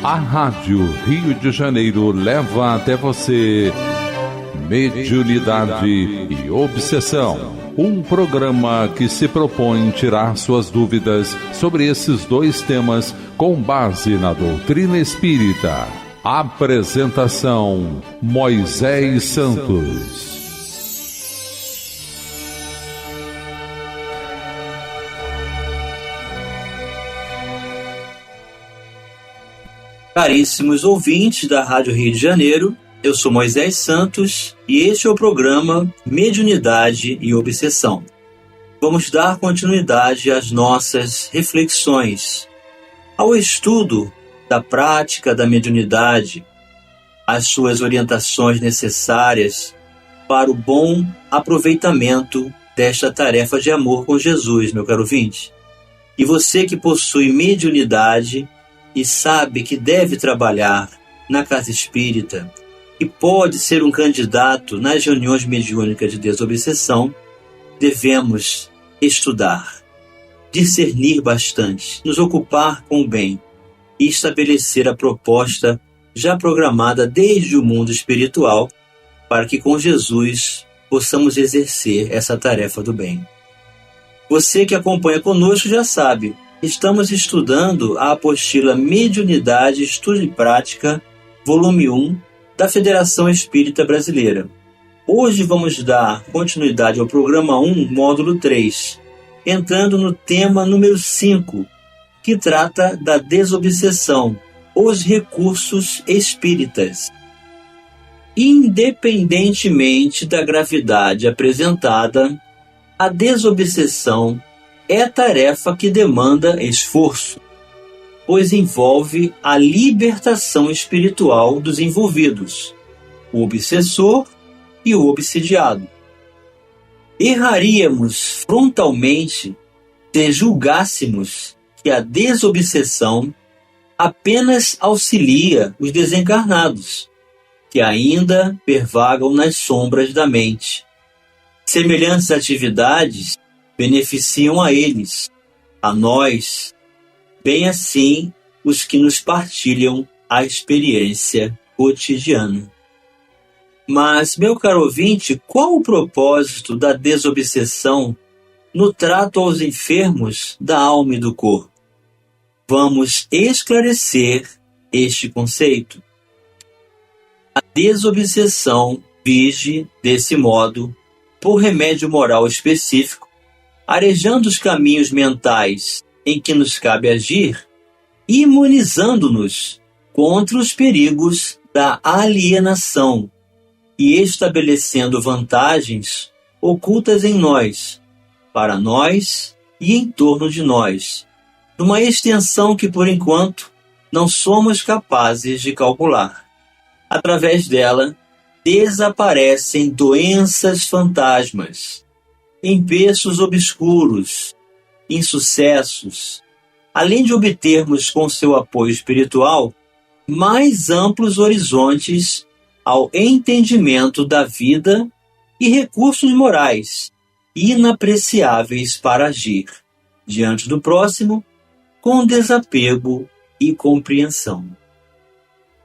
A Rádio Rio de Janeiro leva até você Mediunidade e Obsessão. Um programa que se propõe tirar suas dúvidas sobre esses dois temas com base na doutrina espírita. Apresentação: Moisés Santos. Caríssimos ouvintes da Rádio Rio de Janeiro, eu sou Moisés Santos e este é o programa Mediunidade e Obsessão. Vamos dar continuidade às nossas reflexões, ao estudo da prática da mediunidade, as suas orientações necessárias para o bom aproveitamento desta tarefa de amor com Jesus, meu caro ouvinte. E você que possui mediunidade e sabe que deve trabalhar na casa espírita e pode ser um candidato nas reuniões mediúnicas de desobsessão, devemos estudar, discernir bastante, nos ocupar com o bem e estabelecer a proposta já programada desde o mundo espiritual para que com Jesus possamos exercer essa tarefa do bem. Você que acompanha conosco já sabe, estamos estudando a apostila Mediunidade, Estudo e Prática, volume 1, da Federação Espírita Brasileira. Hoje vamos dar continuidade ao programa 1, módulo 3, entrando no tema número 5, que trata da desobsessão, os recursos espíritas. Independentemente da gravidade apresentada, a desobsessão é tarefa que demanda esforço, pois envolve a libertação espiritual dos envolvidos, o obsessor e o obsidiado. Erraríamos frontalmente se julgássemos que a desobsessão apenas auxilia os desencarnados, que ainda pervagam nas sombras da mente. Semelhantes atividades beneficiam a eles, a nós, bem assim os que nos partilham a experiência cotidiana. Mas, meu caro ouvinte, qual o propósito da desobsessão no trato aos enfermos da alma e do corpo? Vamos esclarecer este conceito. A desobsessão vige, desse modo, por remédio moral específico, arejando os caminhos mentais em que nos cabe agir, imunizando-nos contra os perigos da alienação e estabelecendo vantagens ocultas em nós, para nós e em torno de nós, numa extensão que, por enquanto, não somos capazes de calcular. Através dela, desaparecem doenças fantasmas, empeços obscuros, insucessos, além de obtermos com seu apoio espiritual mais amplos horizontes ao entendimento da vida e recursos morais inapreciáveis para agir diante do próximo com desapego e compreensão.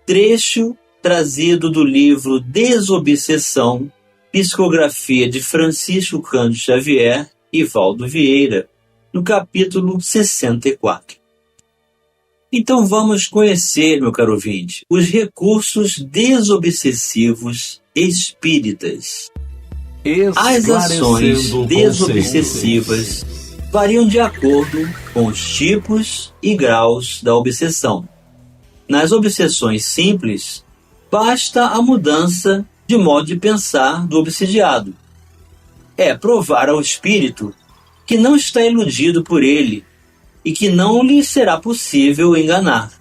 Trecho trazido do livro Desobsessão, psicografia de Francisco Cândido Xavier e Valdo Vieira, no capítulo 64. Então vamos conhecer, meu caro ouvinte, os recursos desobsessivos espíritas. As ações desobsessivas variam de acordo com os tipos e graus da obsessão. Nas obsessões simples, basta a mudança de modo de pensar do obsidiado. É provar ao espírito que não está iludido por ele e que não lhe será possível enganar.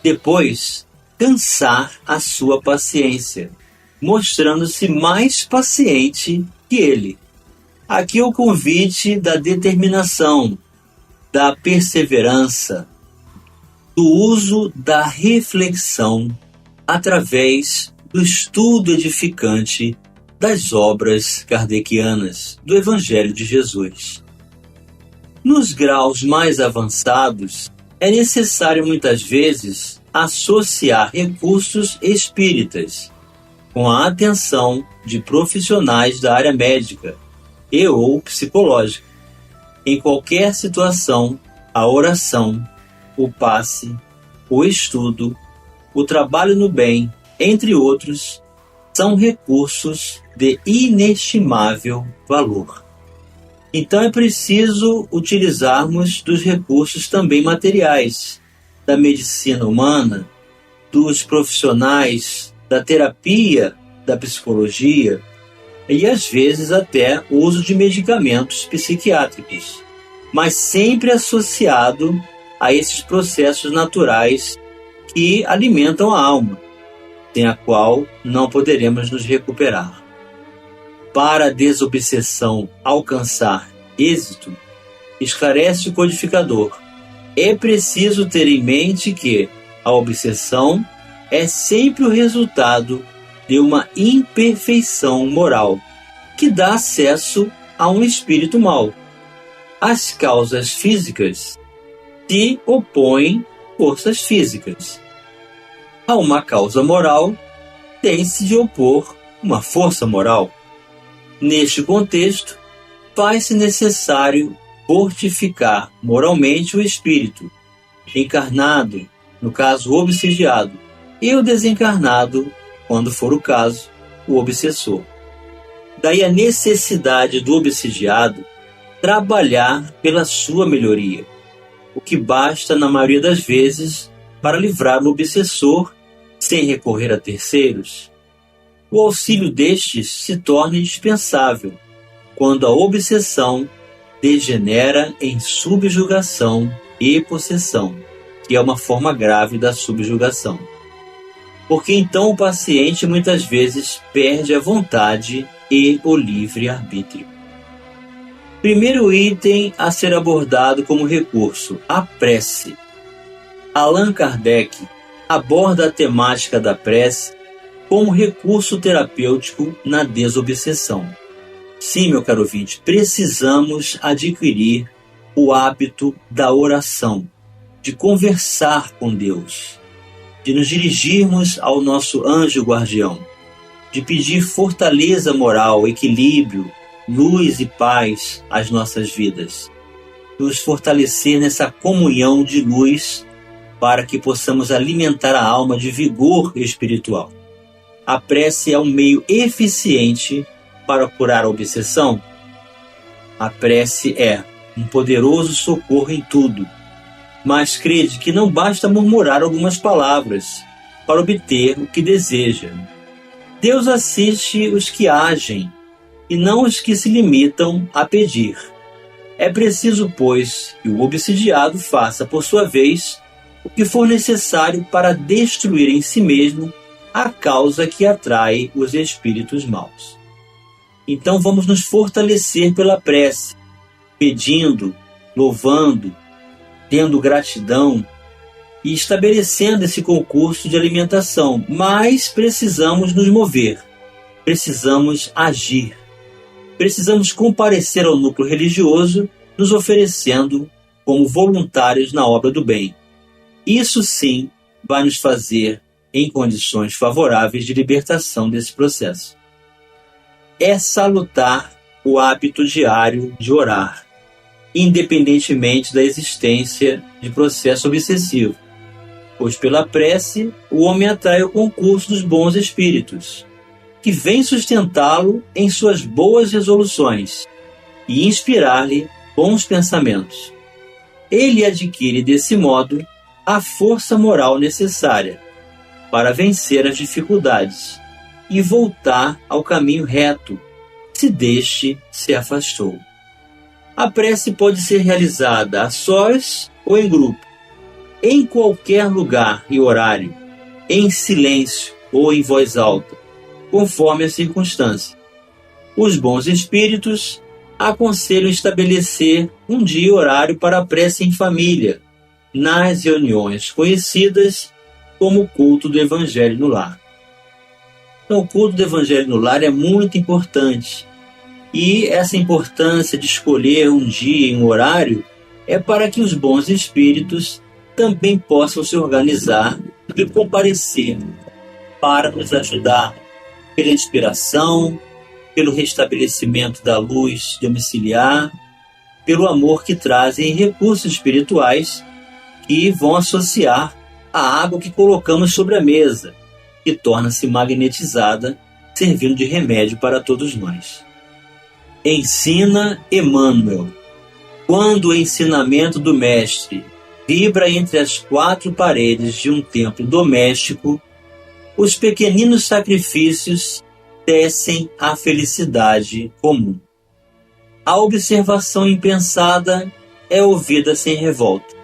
Depois, cansar a sua paciência, mostrando-se mais paciente que ele. Aqui o convite da determinação, da perseverança, do uso da reflexão através do estudo edificante das obras kardecianas do Evangelho de Jesus. Nos graus mais avançados, é necessário muitas vezes associar recursos espíritas com a atenção de profissionais da área médica e ou psicológica. Em qualquer situação, a oração, o passe, o estudo, o trabalho no bem, entre outros, são recursos de inestimável valor. Então é preciso utilizarmos dos recursos também materiais, da medicina humana, dos profissionais, da terapia, da psicologia e às vezes até o uso de medicamentos psiquiátricos, mas sempre associado a esses processos naturais que alimentam a alma, sem a qual não poderemos nos recuperar. Para a desobsessão alcançar êxito, esclarece o codificador, é preciso ter em mente que a obsessão é sempre o resultado de uma imperfeição moral, que dá acesso a um espírito mau. As causas físicas se opõem forças físicas. A uma causa moral tem-se de opor uma força moral. Neste contexto, faz-se necessário fortificar moralmente o espírito, encarnado, no caso obsidiado, e o desencarnado, quando for o caso, o obsessor. Daí a necessidade do obsidiado trabalhar pela sua melhoria, o que basta, na maioria das vezes, para livrar o obsessor sem recorrer a terceiros. O auxílio destes se torna indispensável quando a obsessão degenera em subjugação e possessão, que é uma forma grave da subjugação. Porque então o paciente muitas vezes perde a vontade e o livre-arbítrio. Primeiro item a ser abordado como recurso, a prece. Allan Kardec aborda a temática da prece como recurso terapêutico na desobsessão. Sim, meu caro ouvinte, precisamos adquirir o hábito da oração, de conversar com Deus, de nos dirigirmos ao nosso anjo guardião, de pedir fortaleza moral, equilíbrio, luz e paz às nossas vidas, nos fortalecer nessa comunhão de luz para que possamos alimentar a alma de vigor espiritual. A prece é um meio eficiente para curar a obsessão. A prece é um poderoso socorro em tudo, mas crede que não basta murmurar algumas palavras para obter o que deseja. Deus assiste os que agem e não os que se limitam a pedir. É preciso, pois, que o obsidiado faça, por sua vez, o que for necessário para destruir em si mesmo a causa que atrai os espíritos maus. Então vamos nos fortalecer pela prece, pedindo, louvando, tendo gratidão e estabelecendo esse concurso de alimentação. Mas precisamos nos mover, precisamos agir, precisamos comparecer ao núcleo religioso, nos oferecendo como voluntários na obra do bem. Isso sim vai nos fazer em condições favoráveis de libertação desse processo. É salutar o hábito diário de orar, independentemente da existência de processo obsessivo, pois pela prece o homem atrai o concurso dos bons espíritos, que vem sustentá-lo em suas boas resoluções e inspirar-lhe bons pensamentos. Ele adquire desse modo a força moral necessária para vencer as dificuldades e voltar ao caminho reto, se deste se afastou. A prece pode ser realizada a sós ou em grupo, em qualquer lugar e horário, em silêncio ou em voz alta, conforme a circunstância. Os bons espíritos aconselham estabelecer um dia e horário para a prece em família, nas reuniões conhecidas como o culto do Evangelho no lar. Então, o culto do Evangelho no lar é muito importante. E essa importância de escolher um dia e um horário é para que os bons espíritos também possam se organizar e comparecer para nos ajudar pela inspiração, pelo restabelecimento da luz domiciliar, pelo amor que trazem recursos espirituais que vão associar a água que colocamos sobre a mesa, que torna-se magnetizada, servindo de remédio para todos nós. Ensina Emmanuel. Quando o ensinamento do Mestre vibra entre as quatro paredes de um templo doméstico, os pequeninos sacrifícios tecem a felicidade comum. A observação impensada é ouvida sem revolta.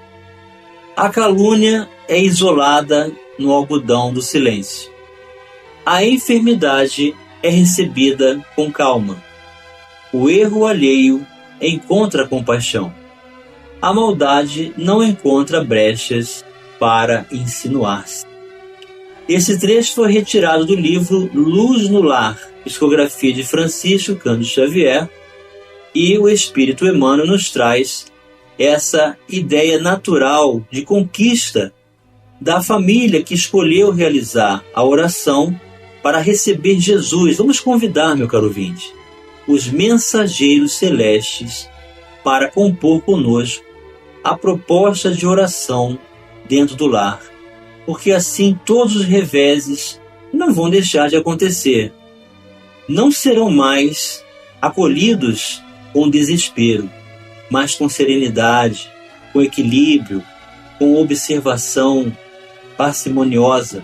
A calúnia é isolada no algodão do silêncio. A enfermidade é recebida com calma. O erro alheio encontra compaixão. A maldade não encontra brechas para insinuar-se. Esse trecho foi retirado do livro Luz no Lar, psicografia de Francisco Cândido Xavier, e o Espírito Emmanuel nos traz essa ideia natural de conquista da família que escolheu realizar a oração para receber Jesus. Vamos convidar, meu caro ouvinte, os mensageiros celestes para compor conosco a proposta de oração dentro do lar, porque assim todos os reveses não vão deixar de acontecer. Não serão mais acolhidos com desespero, mas com serenidade, com equilíbrio, com observação parcimoniosa,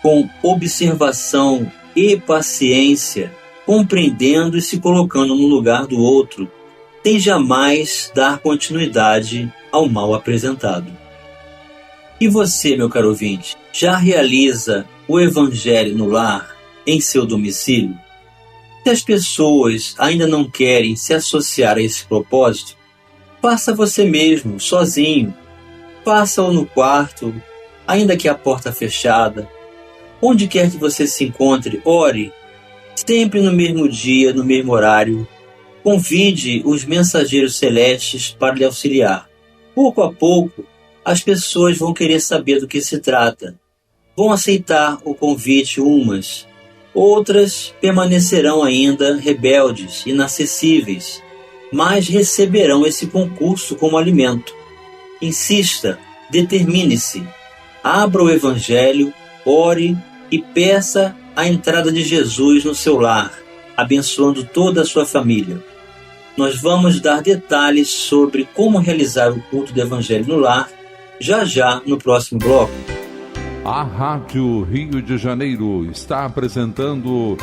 com observação e paciência, compreendendo e se colocando no lugar do outro, sem jamais dar continuidade ao mal apresentado. E você, meu caro ouvinte, já realiza o Evangelho no lar, em seu domicílio? Se as pessoas ainda não querem se associar a esse propósito, faça você mesmo, sozinho. Faça-o no quarto, ainda que a porta fechada. Onde quer que você se encontre, ore, sempre no mesmo dia, no mesmo horário. Convide os mensageiros celestes para lhe auxiliar. Pouco a pouco, as pessoas vão querer saber do que se trata. Vão aceitar o convite umas. Outras permanecerão ainda rebeldes, inacessíveis, mas receberão esse concurso como alimento. Insista, determine-se, abra o Evangelho, ore e peça a entrada de Jesus no seu lar, abençoando toda a sua família. Nós vamos dar detalhes sobre como realizar o culto do Evangelho no lar, já no próximo bloco. A Rádio Rio de Janeiro está apresentando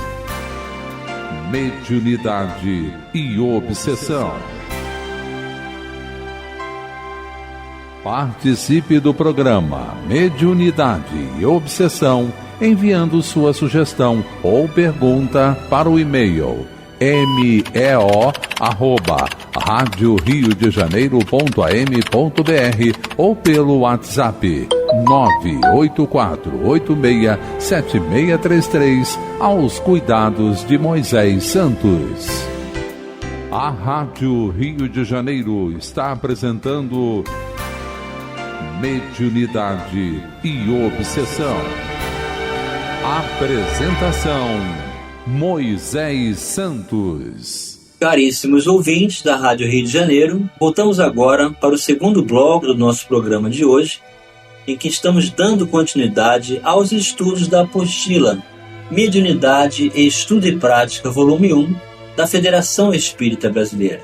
Mediunidade e Obsessão. Participe do programa Mediunidade e Obsessão enviando sua sugestão ou pergunta para o e-mail meo@radioriodejaneiro.am.br ou pelo WhatsApp 984867633 aos cuidados de Moisés Santos. A Rádio Rio de Janeiro está apresentando Mediunidade e Obsessão. Apresentação: Moisés Santos. Caríssimos ouvintes da Rádio Rio de Janeiro, voltamos agora para o segundo bloco do nosso programa de hoje, em que estamos dando continuidade aos estudos da apostila Mediunidade e Estudo e Prática, volume 1, da Federação Espírita Brasileira.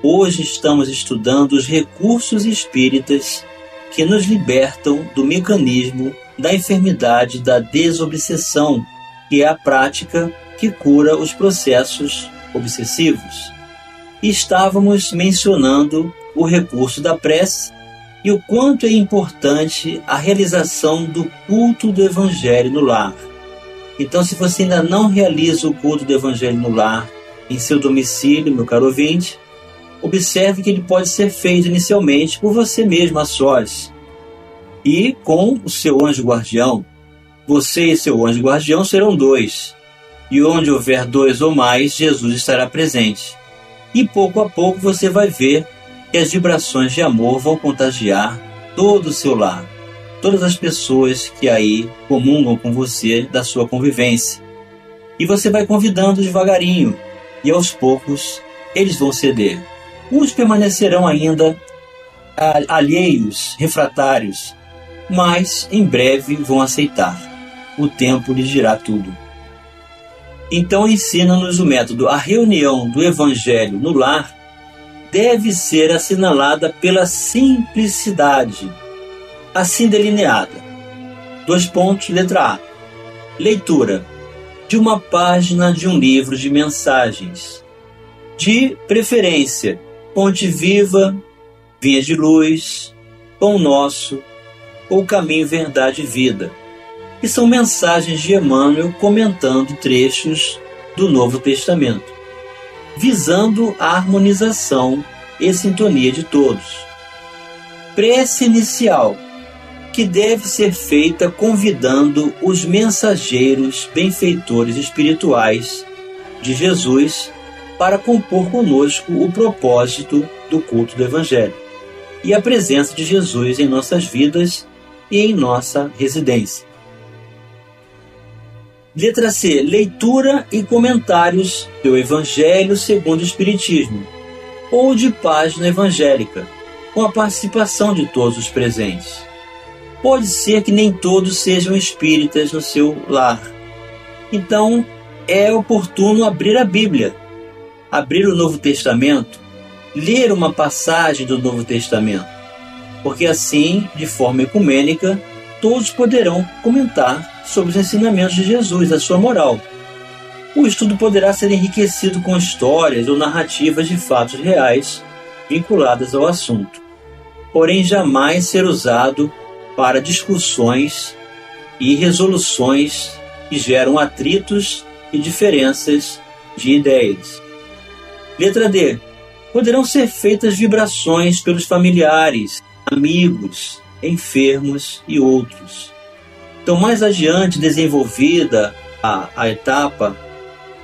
Hoje estamos estudando os recursos espíritas que nos libertam do mecanismo da enfermidade da desobsessão, que é a prática que cura os processos obsessivos. E estávamos mencionando o recurso da prece e o quanto é importante a realização do culto do Evangelho no lar. Então, se você ainda não realiza o culto do Evangelho no lar em seu domicílio, meu caro ouvinte, observe que ele pode ser feito inicialmente por você mesmo a sós e com o seu anjo guardião. Você e seu anjo guardião serão dois, e onde houver dois ou mais, Jesus estará presente. E pouco a pouco você vai ver que as vibrações de amor vão contagiar todo o seu lar. todas as pessoas que aí comungam com você da sua convivência. E você vai convidando devagarinho, e aos poucos eles vão ceder. Uns permanecerão ainda alheios, refratários, mas em breve vão aceitar. O tempo lhes dirá tudo. Então ensina-nos o método. A reunião do Evangelho no lar deve ser assinalada pela simplicidade, assim delineada. 2 pontos, letra A. Leitura de uma página de um livro de mensagens. De preferência, Ponte Viva, Vinha de Luz, Pão Nosso ou Caminho, Verdade e Vida, que são mensagens de Emmanuel comentando trechos do Novo Testamento, visando a harmonização e sintonia de todos. Prece inicial, que deve ser feita convidando os mensageiros benfeitores espirituais de Jesus para compor conosco o propósito do culto do Evangelho e a presença de Jesus em nossas vidas e em nossa residência. Letra C. Leitura e comentários do Evangelho segundo o Espiritismo ou de página evangélica, com a participação de todos os presentes. Pode ser que nem todos sejam espíritas no seu lar. Então, é oportuno abrir a Bíblia, abrir o Novo Testamento, ler uma passagem do Novo Testamento, porque assim, de forma ecumênica, todos poderão comentar sobre os ensinamentos de Jesus, a sua moral. O estudo poderá ser enriquecido com histórias ou narrativas de fatos reais vinculadas ao assunto, porém jamais ser usado para discussões e resoluções que geram atritos e diferenças de ideias. Letra D. Poderão ser feitas vibrações pelos familiares, amigos, enfermos e outros. Então, mais adiante, desenvolvida a etapa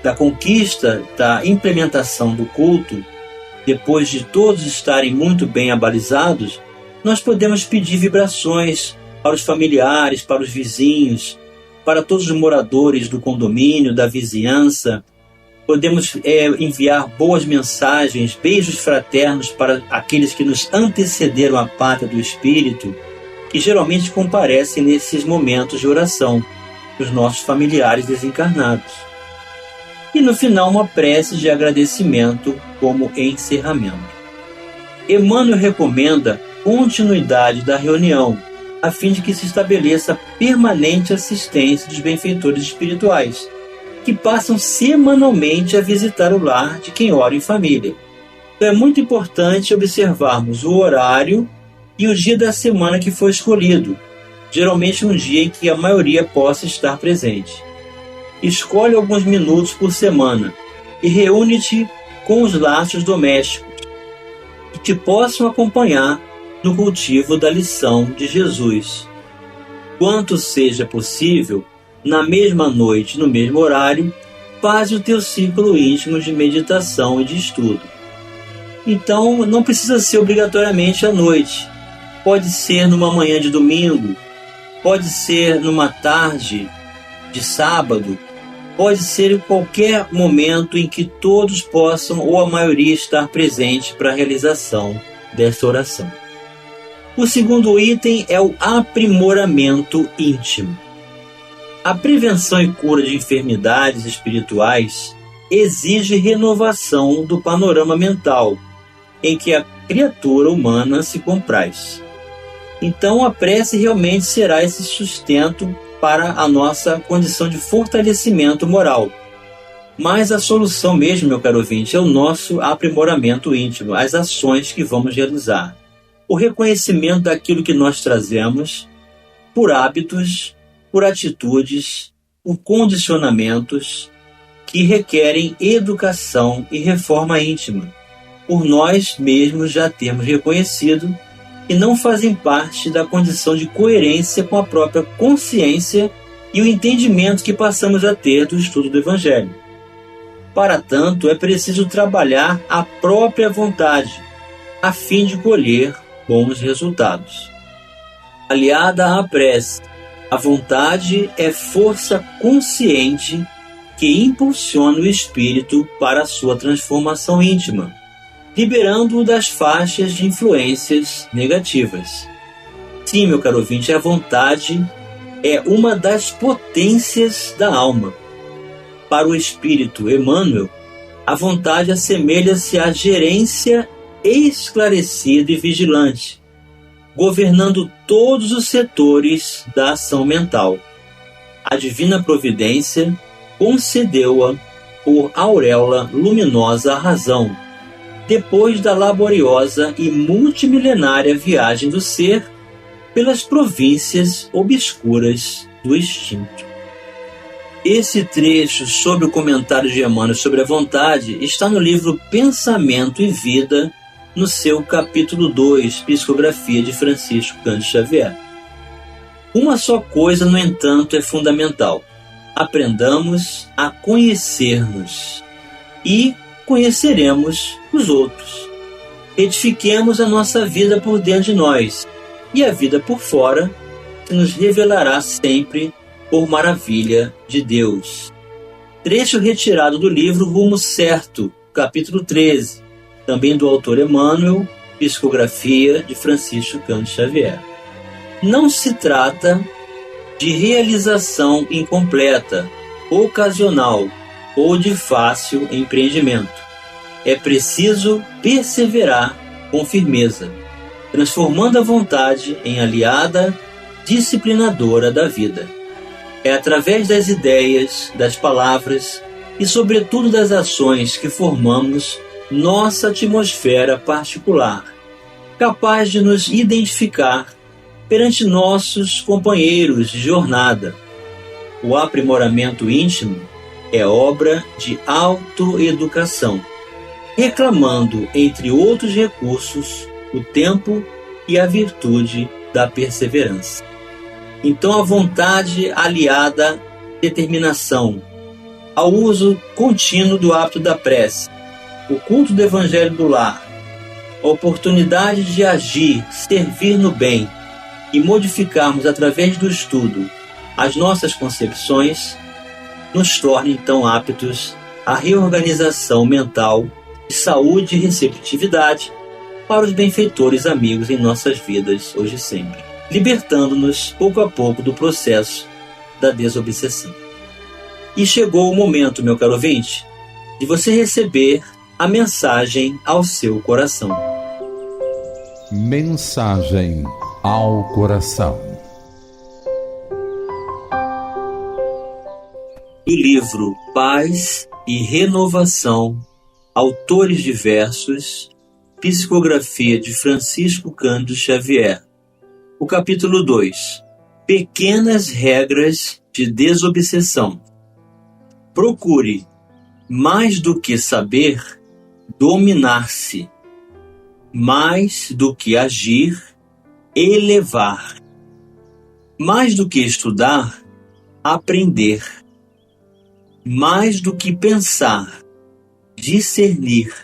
da conquista, da implementação do culto, depois de todos estarem muito bem abalizados, nós podemos pedir vibrações para os familiares, para os vizinhos, para todos os moradores do condomínio, da vizinhança. Podemos enviar boas mensagens, beijos fraternos para aqueles que nos antecederam à pátria do Espírito, que geralmente comparecem nesses momentos de oração, os nossos familiares desencarnados. E no final, uma prece de agradecimento como encerramento. Emmanuel recomenda continuidade da reunião, a fim de que se estabeleça permanente assistência dos benfeitores espirituais, que passam semanalmente a visitar o lar de quem ora em família. Então é muito importante observarmos o horário e o dia da semana que foi escolhido, geralmente um dia em que a maioria possa estar presente. Escolhe alguns minutos por semana e reúne-te com os laços domésticos que te possam acompanhar no cultivo da lição de Jesus. Quanto seja possível, na mesma noite, no mesmo horário, faz o teu círculo íntimo de meditação e de estudo. Então, não precisa ser obrigatoriamente à noite. Pode ser numa manhã de domingo, pode ser numa tarde de sábado, pode ser em qualquer momento em que todos possam, ou a maioria, estar presente para a realização desta oração. O segundo item é o aprimoramento íntimo. A prevenção e cura de enfermidades espirituais exige renovação do panorama mental em que a criatura humana se compraz. Então a prece realmente será esse sustento para a nossa condição de fortalecimento moral. Mas a solução mesmo, meu caro ouvinte, é o nosso aprimoramento íntimo, as ações que vamos realizar. O reconhecimento daquilo que nós trazemos por hábitos, por atitudes, por condicionamentos que requerem educação e reforma íntima, por nós mesmos já termos reconhecido e não fazem parte da condição de coerência com a própria consciência e o entendimento que passamos a ter do estudo do Evangelho. Para tanto, é preciso trabalhar a própria vontade, a fim de colher bons resultados. Aliada à prece, a vontade é força consciente que impulsiona o espírito para a sua transformação íntima, liberando-o das faixas de influências negativas. Sim, meu caro ouvinte, a vontade é uma das potências da alma. Para o espírito Emmanuel, a vontade assemelha-se à gerência esclarecida e vigilante, governando todos os setores da ação mental. A divina providência concedeu-a por auréola luminosa à razão, depois da laboriosa e multimilenária viagem do ser pelas províncias obscuras do instinto. Esse trecho sobre o comentário de Emmanuel sobre a vontade está no livro Pensamento e Vida, no seu capítulo 2, Psicografia de Francisco Cândido Xavier. Uma só coisa, no entanto, é fundamental: aprendamos a conhecer-nos e conheceremos os outros. Edifiquemos a nossa vida por dentro de nós, e a vida por fora se nos revelará sempre por maravilha de Deus. Trecho retirado do livro Rumo Certo, capítulo 13, também do autor Emmanuel, Psicografia de Francisco Cândido Xavier. Não se trata de realização incompleta, ocasional ou de fácil empreendimento. É preciso perseverar com firmeza, transformando a vontade em aliada disciplinadora da vida. É através das ideias, das palavras e, sobretudo, das ações que formamos nossa atmosfera particular, capaz de nos identificar perante nossos companheiros de jornada. O aprimoramento íntimo é obra de autoeducação, reclamando, entre outros recursos, o tempo e a virtude da perseverança. Então, a vontade aliada à determinação, ao uso contínuo do hábito da prece, o culto do Evangelho do lar, a oportunidade de agir, servir no bem e modificarmos através do estudo as nossas concepções, nos torna então aptos à reorganização mental de saúde e receptividade para os benfeitores amigos em nossas vidas hoje e sempre, libertando-nos pouco a pouco do processo da desobsessão. E chegou o momento, meu caro ouvinte, de você receber a mensagem ao seu coração. Mensagem ao coração. Do livro Paz e Renovação, autores diversos, Psicografia de Francisco Cândido Xavier. O capítulo 2. Pequenas regras de desobsessão. Procure, mais do que saber, dominar-se, mais do que agir, elevar, mais do que estudar, aprender, mais do que pensar, discernir,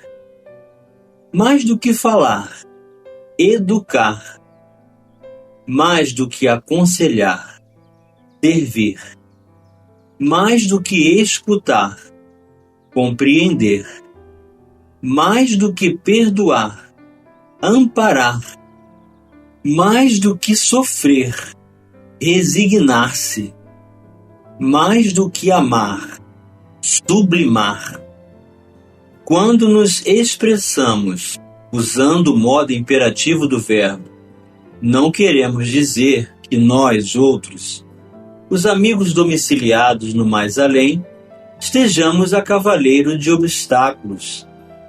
mais do que falar, educar, mais do que aconselhar, servir, mais do que escutar, compreender, mais do que perdoar, amparar, mais do que sofrer, resignar-se, mais do que amar, sublimar. Quando nos expressamos usando o modo imperativo do verbo, não queremos dizer que nós, outros, os amigos domiciliados no mais além, estejamos a cavaleiro de obstáculos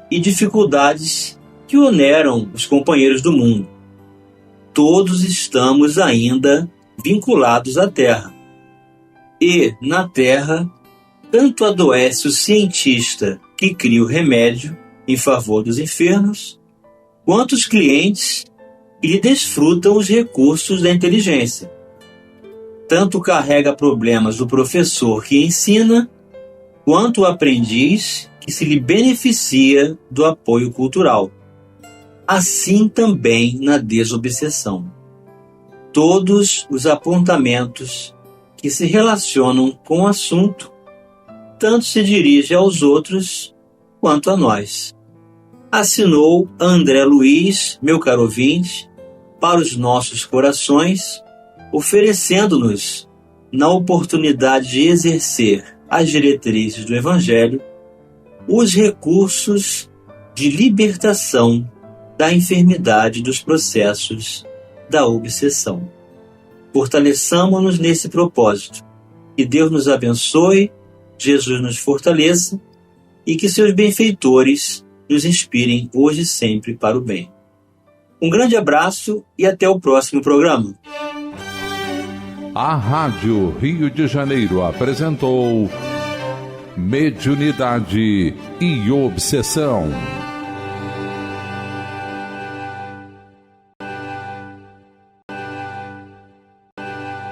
e dificuldades que oneram os companheiros do mundo. Todos estamos ainda vinculados à Terra. E, na Terra, tanto adoece o cientista que cria o remédio em favor dos enfermos, quanto os clientes que lhe desfrutam os recursos da inteligência. Tanto carrega problemas do professor que ensina, quanto o aprendiz que se lhe beneficia do apoio cultural. Assim também na desobsessão. todos os apontamentos que se relacionam com o assunto, tanto se dirige aos outros quanto a nós. Assinou André Luiz, meu caro ouvinte, para os nossos corações, oferecendo-nos, na oportunidade de exercer as diretrizes do Evangelho, os recursos de libertação da enfermidade dos processos da obsessão. Fortaleçamo-nos nesse propósito. Que Deus nos abençoe, Jesus nos fortaleça e que seus benfeitores nos inspirem hoje e sempre para o bem. Um grande abraço e até o próximo programa. A Rádio Rio de Janeiro apresentou Mediunidade e Obsessão.